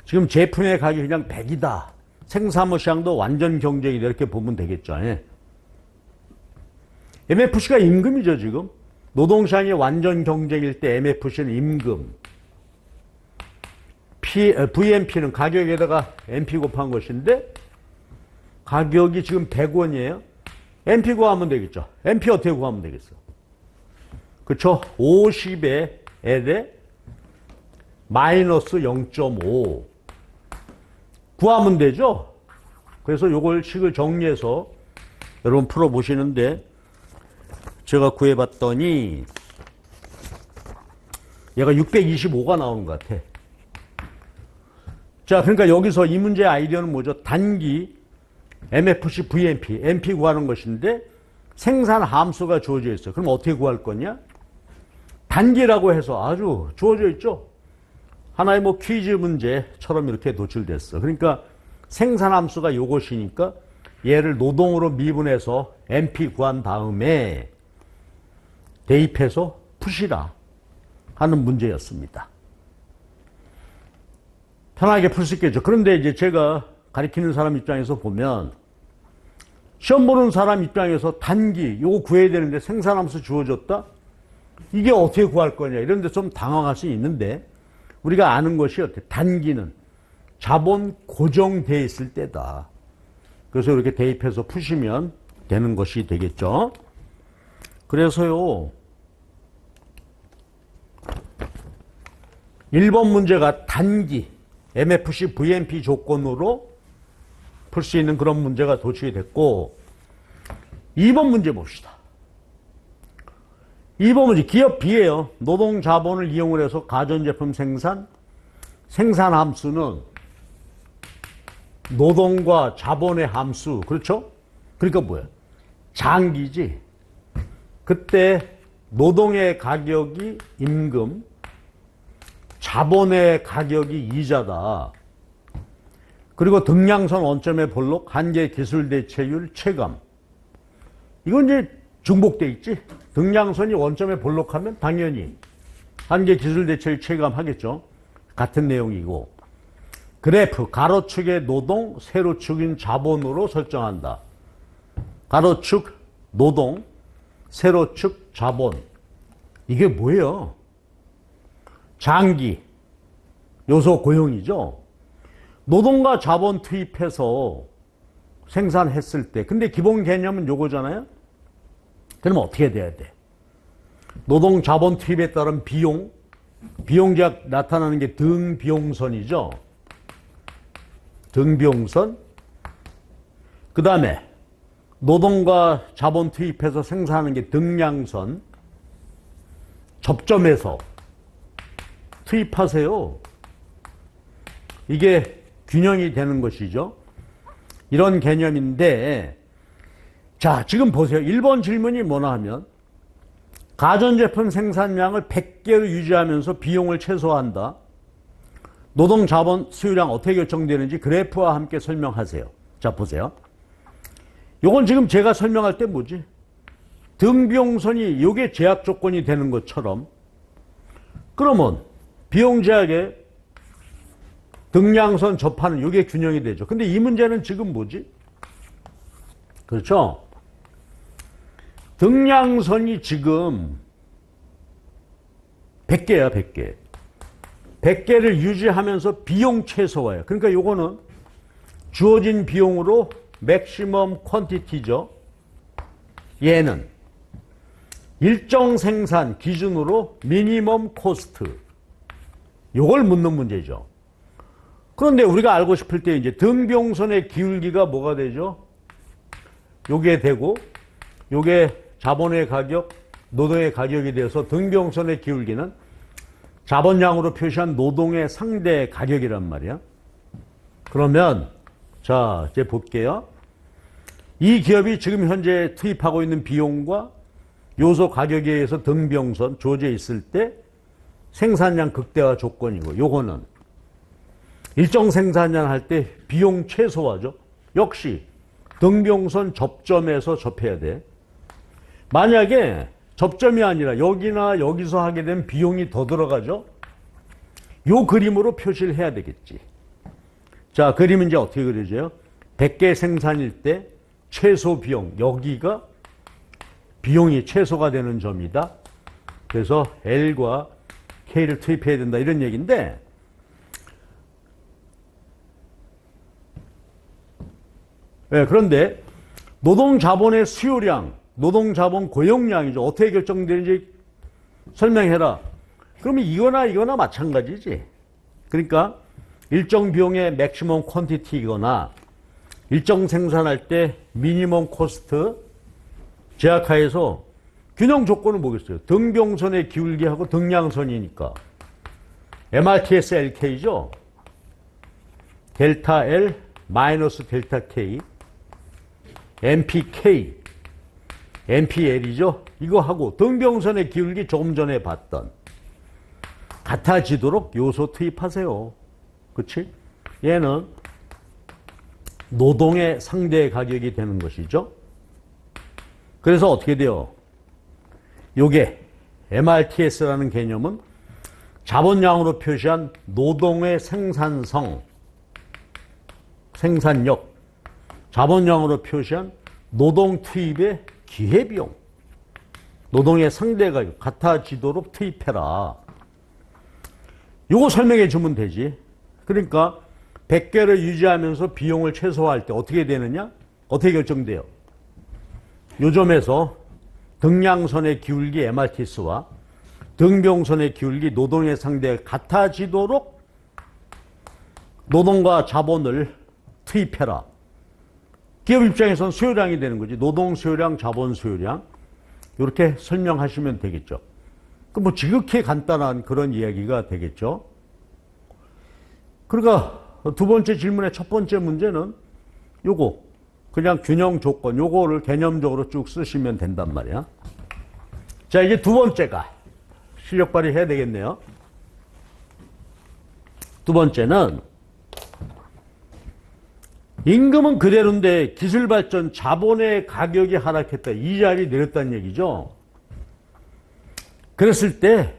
[SPEAKER 1] 지금 제품의 가격이 그냥 100이다. 생산물 시장도 완전 경쟁이다. 이렇게 보면 되겠죠. 예. MFC가 임금이죠, 지금. 노동시장이 완전 경쟁일 때 MFC는 임금. VMP는 가격에다가 MP 곱한 것인데 가격이 지금 100원이에요. MP 구하면 되겠죠. MP 어떻게 구하면 되겠어? 그쵸? 50에 L에 마이너스 0.5 구하면 되죠. 그래서 요걸 식을 정리해서 여러분 풀어보시는데 제가 구해봤더니 얘가 625가 나오는 것 같아. 자, 그러니까 여기서 이 문제의 아이디어는 뭐죠? 단기 MFC VMP, MP 구하는 것인데 생산 함수가 주어져 있어요. 그럼 어떻게 구할 거냐? 단기라고 해서 아주 주어져 있죠. 하나의 뭐 퀴즈 문제처럼 이렇게 도출됐어. 그러니까 생산 함수가 요것이니까 얘를 노동으로 미분해서 MP 구한 다음에 대입해서 푸시라 하는 문제였습니다. 편하게 풀 수 있겠죠. 그런데 이제 제가 가리키는 사람 입장에서 보면 시험 보는 사람 입장에서 단기 요거 구해야 되는데 생산함수 주어졌다? 이게 어떻게 구할 거냐 이런 데 좀 당황할 수 있는데 우리가 아는 것이 어때? 단기는 자본 고정되어 있을 때다. 그래서 이렇게 대입해서 푸시면 되는 것이 되겠죠. 그래서요 1번 문제가 단기 MFC VMP 조건으로 풀 수 있는 그런 문제가 도출이 됐고 2번 문제 봅시다. 2번 문제 기업 B예요. 노동 자본을 이용을 해서 가전제품 생산 함수는 노동과 자본의 함수 그렇죠? 그러니까 뭐야? 장기지. 그때 노동의 가격이 임금 자본의 가격이 이자다. 그리고 등량선 원점의 볼록 한계 기술 대체율 체감. 이건 이제 중복돼 있지. 등량선이 원점에 볼록하면 당연히 한계 기술 대체율 체감하겠죠. 같은 내용이고. 그래프 가로축의 노동, 세로축인 자본으로 설정한다. 가로축 노동, 세로축 자본. 이게 뭐예요? 장기 요소 고용이죠. 노동과 자본 투입해서 생산했을 때 근데 기본 개념은 요거잖아요. 그러면 어떻게 돼야 돼? 노동 자본 투입에 따른 비용제약 나타나는 게 등비용선이죠. 등비용선. 그 다음에 노동과 자본 투입해서 생산하는 게 등량선. 접점에서 투입하세요. 이게 균형이 되는 것이죠. 이런 개념인데 자 지금 보세요. 1번 질문이 뭐나 하면 가전제품 생산량을 100개로 유지하면서 비용을 최소화한다. 노동 자본 수요량 어떻게 결정되는지 그래프와 함께 설명하세요. 자 보세요. 요건 지금 제가 설명할 때 뭐지? 등비용선이 요게 제약 조건이 되는 것처럼 그러면 비용 제약에 등량선 접하는 요게 균형이 되죠. 근데 이 문제는 지금 뭐지? 그렇죠? 등량선이 지금 100개야, 100개. 100개를 유지하면서 비용 최소화예요. 그러니까 요거는 주어진 비용으로 맥시멈 퀀티티죠. 얘는 일정 생산 기준으로 미니멈 코스트. 요걸 묻는 문제죠. 그런데 우리가 알고 싶을 때 이제 등병선의 기울기가 뭐가 되죠? 요게 되고 요게 자본의 가격, 노동의 가격이 되어서 등병선의 기울기는 자본량으로 표시한 노동의 상대 가격이란 말이야. 그러면 자, 이제 볼게요. 이 기업이 지금 현재 투입하고 있는 비용과 요소 가격에 의해서 등병선 주어져 있을 때 생산량 극대화 조건이고, 요거는 일정 생산량 할 때 비용 최소화죠. 역시 등병선 접점에서 접해야 돼. 만약에 접점이 아니라 여기나 여기서 하게 되면 비용이 더 들어가죠. 요 그림으로 표시를 해야 되겠지. 자, 그림은 이제 어떻게 그려져요? 100개 생산일 때 최소 비용, 여기가 비용이 최소가 되는 점이다. 그래서 L과 K를 투입해야 된다, 이런 얘기인데, 네, 그런데 노동자본의 수요량, 노동자본 고용량이죠. 어떻게 결정되는지 설명해라. 그러면 이거나 마찬가지지. 그러니까 일정 비용의 맥시멈 퀀티티이거나 일정 생산할 때 미니멈 코스트 제약하에서 균형 조건은 뭐겠어요? 등병선의 기울기하고 등량선이니까 MRTS LK죠. 델타 L 마이너스 델타 K MPK MPL이죠. 이거 하고 등병선의 기울기 조금 전에 봤던 같아지도록 요소 투입하세요. 그치? 얘는 노동의 상대 가격이 되는 것이죠. 그래서 어떻게 돼요? 요게 MRTS라는 개념은 자본량으로 표시한 노동의 생산성, 생산력, 자본량으로 표시한 노동 투입의 기회비용, 노동의 상대 가격 같아지도록 투입해라. 요거 설명해 주면 되지. 그러니까 100개를 유지하면서 비용을 최소화할 때 어떻게 되느냐? 어떻게 결정돼요? 요 점에서 등량선의 기울기 MRTS와 등병선의 기울기 노동의 상대 같아지도록 노동과 자본을 투입해라. 기업 입장에서는 수요량이 되는 거지. 노동 수요량, 자본 수요량. 이렇게 설명하시면 되겠죠. 그 뭐 지극히 간단한 그런 이야기가 되겠죠. 그러니까 두 번째 질문의 첫 번째 문제는 요거 그냥 균형 조건 요거를 개념적으로 쭉 쓰시면 된단 말이야. 자, 이제 두 번째가 실력 발휘해야 되겠네요. 두 번째는 임금은 그대로인데 기술 발전 자본의 가격이 하락했다. 이자리 내렸다는 얘기죠. 그랬을 때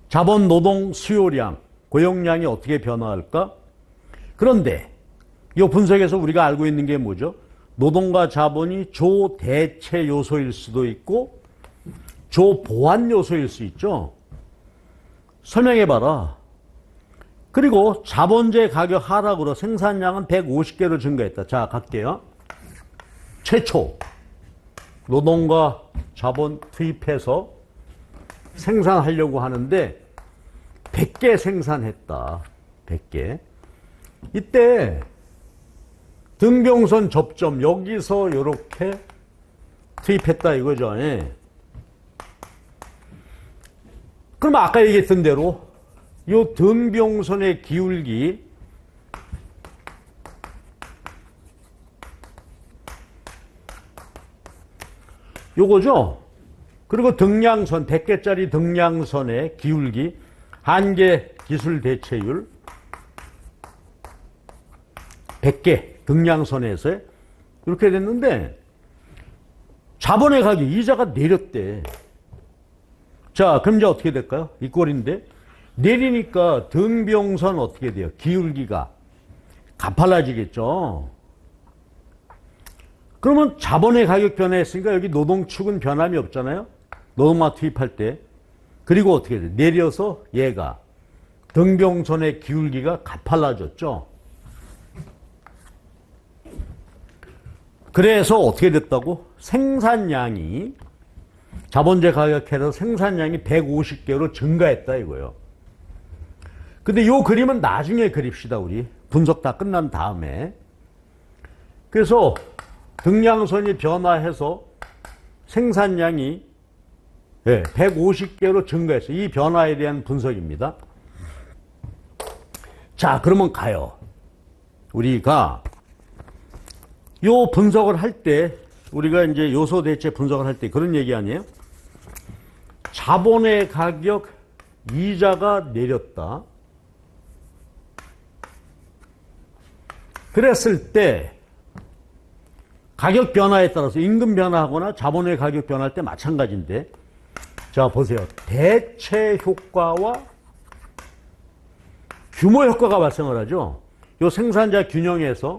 [SPEAKER 1] 자본 노동 수요량, 고용량이 어떻게 변화할까? 그런데 이 분석에서 우리가 알고 있는 게 뭐죠? 노동과 자본이 조대체 요소일 수도 있고 조보완 요소일 수 있죠. 설명해봐라. 그리고 자본재 가격 하락으로 생산량은 150개로 증가했다. 자, 갈게요. 최초 노동과 자본 투입해서 생산하려고 하는데 100개 생산했다. 100개. 이때 등병선 접점 여기서 이렇게 투입했다 이거죠. 예. 그럼 아까 얘기했던 대로 이 등병선의 기울기 요거죠. 그리고 등량선 100개짜리 등량선의 기울기 한계 기술 대체율 100개 등량선에서 이렇게 됐는데 자본의 가격 이자가 내렸대. 자, 그럼 이제 어떻게 될까요? 이 꼴인데 내리니까 등병선 어떻게 돼요? 기울기가 가팔라지겠죠. 그러면 자본의 가격 변화했으니까 여기 노동축은 변함이 없잖아요. 노동만 투입할 때. 그리고 어떻게 돼? 내려서 얘가 등병선의 기울기가 가팔라졌죠. 그래서 어떻게 됐다고? 생산량이 자본재 가격해서 생산량이 150개로 증가했다 이거예요. 근데 이 그림은 나중에 그립시다. 우리 분석 다 끝난 다음에. 그래서 등량선이 변화해서 생산량이 150개로 증가했어요. 이 변화에 대한 분석입니다. 자, 그러면 가요. 우리가 요 분석을 할 때, 우리가 이제 요소 대체 분석을 할 때 그런 얘기 아니에요? 자본의 가격, 이자가 내렸다. 그랬을 때 가격 변화에 따라서 임금 변화하거나 자본의 가격 변화할 때 마찬가지인데, 자 보세요. 대체 효과와 규모 효과가 발생을 하죠. 요 생산자 균형에서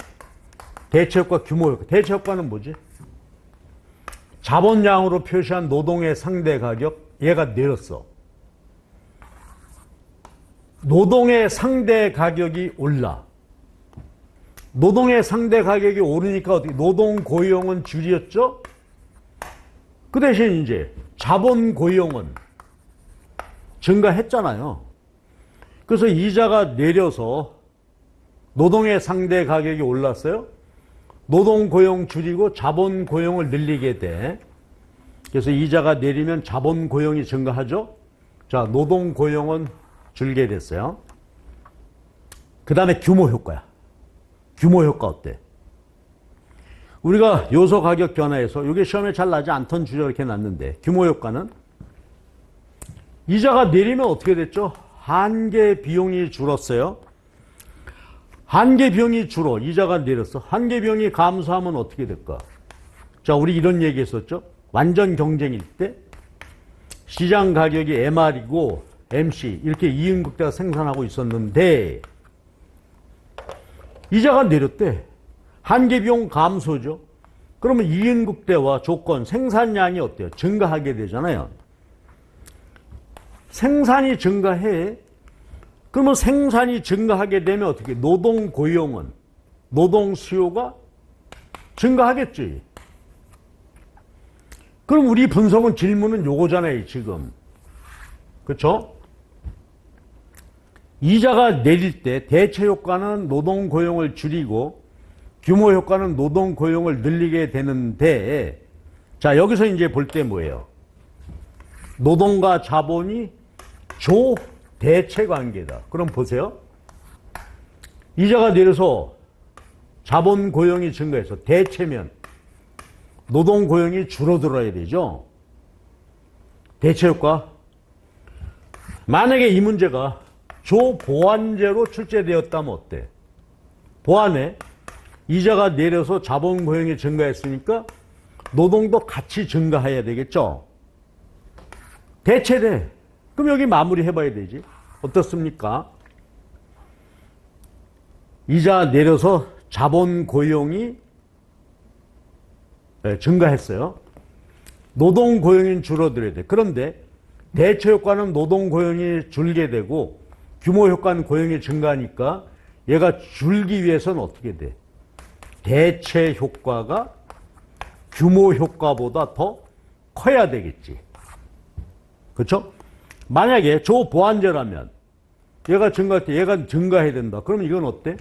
[SPEAKER 1] 대체 효과, 규모 효과. 대체 효과는 뭐지? 자본량으로 표시한 노동의 상대 가격, 얘가 내렸어. 노동의 상대 가격이 올라. 노동의 상대 가격이 오르니까 어떻게? 노동 고용은 줄였죠? 그 대신 이제 자본 고용은 증가했잖아요. 그래서 이자가 내려서 노동의 상대 가격이 올랐어요. 노동 고용 줄이고 자본 고용을 늘리게 돼. 그래서 이자가 내리면 자본 고용이 증가하죠. 자, 노동 고용은 줄게 됐어요. 그 다음에 규모 효과야. 규모 효과 어때? 우리가 요소 가격 변화에서 이게 시험에 잘 나지 않던 주제 이렇게 놨는데, 규모 효과는 이자가 내리면 어떻게 됐죠? 한계 비용이 줄었어요. 한계 비용이 줄어. 이자가 내렸어. 한계 비용이 감소하면 어떻게 될까? 자, 우리 이런 얘기 했었죠? 완전 경쟁일 때 시장 가격이 MR이고 MC 이렇게 이윤극대가 생산하고 있었는데 이자가 내렸대. 한계 비용 감소죠. 그러면 이윤극대와 조건, 생산량이 어때요? 증가하게 되잖아요. 생산이 증가해. 그러면 생산이 증가하게 되면 어떻게? 노동 고용은, 노동 수요가 증가하겠지. 그럼 우리 분석은 질문은 요거잖아요, 지금. 그렇죠? 이자가 내릴 때 대체 효과는 노동 고용을 줄이고 규모 효과는 노동 고용을 늘리게 되는데, 자, 여기서 이제 볼 때 뭐예요? 노동과 자본이 조대체 관계다. 그럼 보세요. 이자가 내려서 자본 고용이 증가해서 대체면 노동 고용이 줄어들어야 되죠. 대체 효과. 만약에 이 문제가 조보완제로 출제되었다면 어때? 보완에 이자가 내려서 자본 고용이 증가했으니까 노동도 같이 증가해야 되겠죠. 대체돼. 그럼 여기 마무리 해봐야 되지. 어떻습니까? 이자 내려서 자본 고용이 증가했어요. 노동 고용이 줄어들어야 돼. 그런데 대체 효과는 노동 고용이 줄게 되고 규모 효과는 고용이 증가하니까 얘가 줄기 위해서는 어떻게 돼? 대체 효과가 규모 효과보다 더 커야 되겠지. 그렇죠? 만약에 조보완제라면 얘가 증가할 때 얘가 증가해야 된다. 그러면 이건 어때?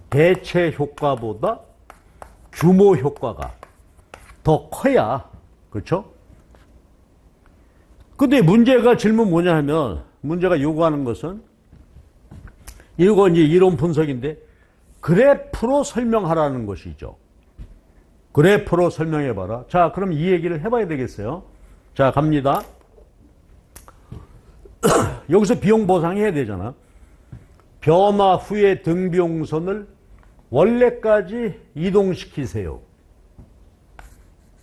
[SPEAKER 1] 대체 효과보다 규모 효과가 더 커야. 그렇죠? 근데 문제가 질문 뭐냐 하면 문제가 요구하는 것은 이거 이제 이론 분석인데 그래프로 설명하라는 것이죠. 그래프로 설명해봐라. 자, 그럼 이 얘기를 해봐야 되겠어요. 자, 갑니다. 여기서 비용 보상해야 되잖아. 변화 후에 등비용선을 원래까지 이동시키세요.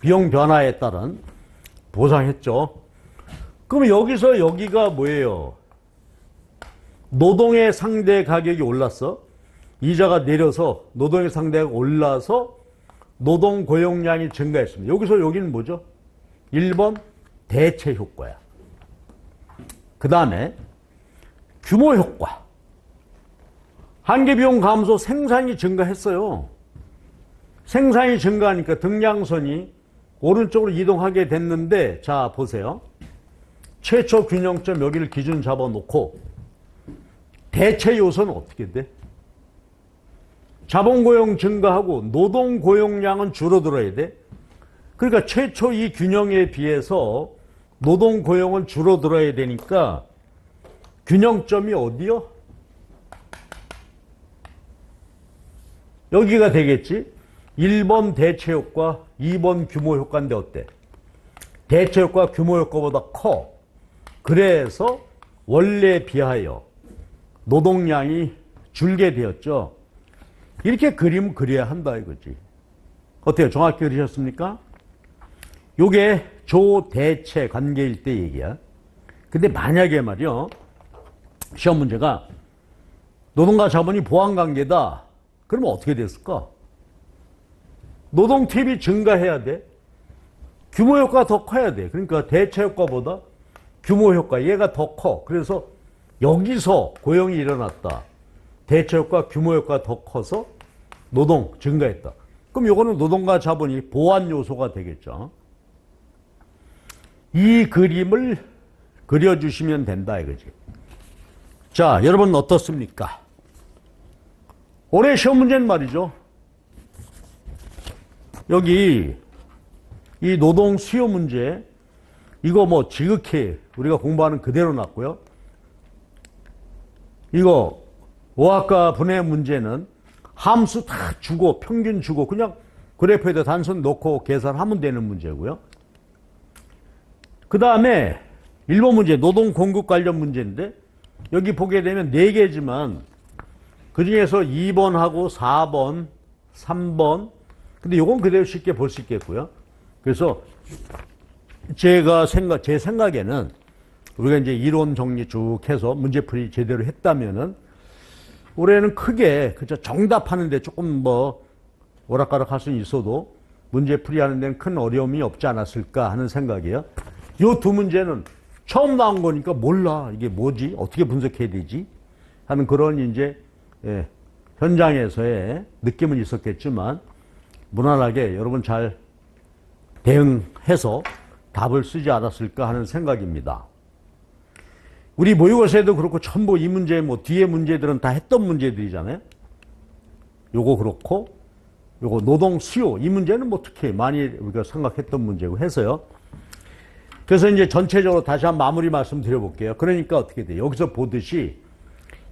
[SPEAKER 1] 비용 변화에 따른 보상했죠. 그럼 여기서 여기가 뭐예요? 노동의 상대 가격이 올랐어. 이자가 내려서 노동의 상대가 올라서 노동 고용량이 증가했습니다. 여기서 여기는 뭐죠? 1번 대체 효과야. 그 다음에 규모 효과. 한계 비용 감소, 생산이 증가했어요. 생산이 증가하니까 등량선이 오른쪽으로 이동하게 됐는데, 자, 보세요. 최초 균형점 여기를 기준 잡아놓고, 대체 요소는 어떻게 돼? 자본고용 증가하고 노동고용량은 줄어들어야 돼. 그러니까 최초 이 균형에 비해서 노동고용은 줄어들어야 되니까 균형점이 어디요? 여기가 되겠지. 1번 대체효과, 2번 규모효과인데 어때? 대체효과 규모효과보다 커. 그래서 원래에 비하여 노동량이 줄게 되었죠. 이렇게 그림 그려야 한다 이거지. 어때요? 정확히 그리셨습니까? 요게 조대체 관계일 때 얘기야. 근데 만약에 말이요, 시험 문제가 노동과 자본이 보완관계다. 그러면 어떻게 됐을까? 노동 투입이 증가해야 돼. 규모 효과가 더 커야 돼. 그러니까 대체 효과보다 규모 효과, 얘가 더 커. 그래서 여기서 고용이 일어났다. 대체 효과, 규모 효과가 더 커서 노동 증가했다. 그럼 요거는 노동과 자본이 보완 요소가 되겠죠. 이 그림을 그려주시면 된다 이거지. 자, 여러분 어떻습니까? 올해 시험 문제는 말이죠. 여기 이 노동 수요 문제, 이거 뭐 지극히 우리가 공부하는 그대로 놨고요. 이거 오학과 분해 문제는 함수 다 주고 평균 주고 그냥 그래프에다 단순 놓고 계산하면 되는 문제고요. 그 다음에 1번 문제 노동 공급 관련 문제인데 여기 보게 되면 4개지만 그 중에서 2번하고 4번, 3번, 근데 요건 그대로 쉽게 볼 수 있겠고요. 그래서 제 생각에는 우리가 이제 이론 정리 쭉 해서 문제풀이 제대로 했다면은 올해는 크게 그저 정답하는데 조금 뭐 오락가락 할 수는 있어도 문제풀이 하는 데는 큰 어려움이 없지 않았을까 하는 생각이에요. 요 두 문제는 처음 나온 거니까 몰라. 이게 뭐지? 어떻게 분석해야 되지? 하는 그런 이제 현장에서의 느낌은 있었겠지만 무난하게 여러분 잘 대응해서 답을 쓰지 않았을까 하는 생각입니다. 우리 모의고사에도 그렇고 전부 이 문제 뭐 뒤에 문제들은 다 했던 문제들이잖아요. 요거 그렇고 요거 노동 수요 이 문제는 뭐 특히 많이 우리가 생각했던 문제고 해서요. 그래서 이제 전체적으로 다시 한 마무리 말씀 드려볼게요. 그러니까 어떻게 돼요? 여기서 보듯이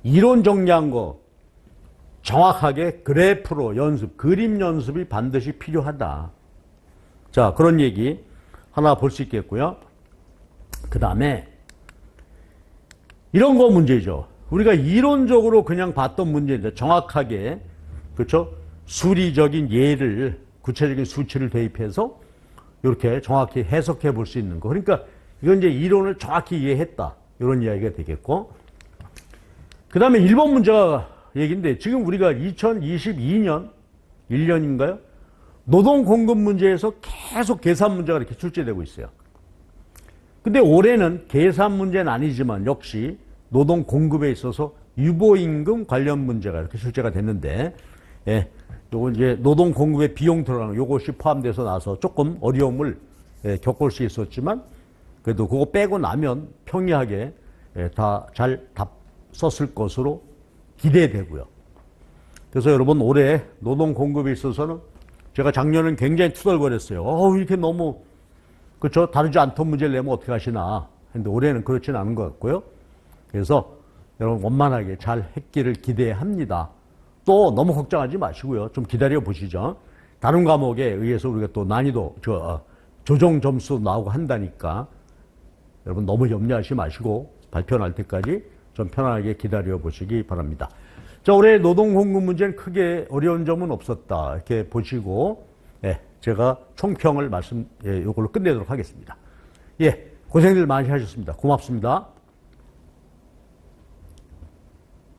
[SPEAKER 1] 이론 정리한 거 정확하게 그래프로 연습, 그림 연습이 반드시 필요하다. 자, 그런 얘기 하나 볼 수 있겠고요. 그 다음에 이런 거 문제죠. 우리가 이론적으로 그냥 봤던 문제인데 정확하게, 그렇죠? 수리적인 예를, 구체적인 수치를 대입해서 이렇게 정확히 해석해 볼 수 있는 거. 그러니까 이건 이제 이론을 정확히 이해했다. 이런 이야기가 되겠고. 그 다음에 1번 문제가 얘기인데 지금 우리가 2022년 1년인가요? 노동 공급 문제에서 계속 계산 문제가 이렇게 출제되고 있어요. 근데 올해는 계산 문제는 아니지만 역시 노동 공급에 있어서 유보임금 관련 문제가 이렇게 출제가 됐는데, 예, 요거 이제 노동 공급에 비용 들어가는 요것이 포함돼서 나서 조금 어려움을 겪을 수 있었지만 그래도 그거 빼고 나면 평이하게 다 잘 답 썼을 것으로 기대되고요. 그래서 여러분 올해 노동 공급에 있어서는 제가 작년은 굉장히 투덜거렸어요. 이렇게 너무 그렇죠? 다르지 않던 문제를 내면 어떻게 하시나. 근데 올해는 그렇지는 않은 것 같고요. 그래서 여러분 원만하게 잘 했기를 기대합니다. 또 너무 걱정하지 마시고요. 좀 기다려 보시죠. 다른 과목에 의해서 우리가 또 난이도 조정 점수 나오고 한다니까 여러분 너무 염려하지 마시고 발표 날 때까지 좀 편안하게 기다려 보시기 바랍니다. 자, 올해 노동 공급 문제는 크게 어려운 점은 없었다. 이렇게 보시고, 예, 제가 총평을 요걸로 끝내도록 하겠습니다. 예, 고생들 많이 하셨습니다. 고맙습니다.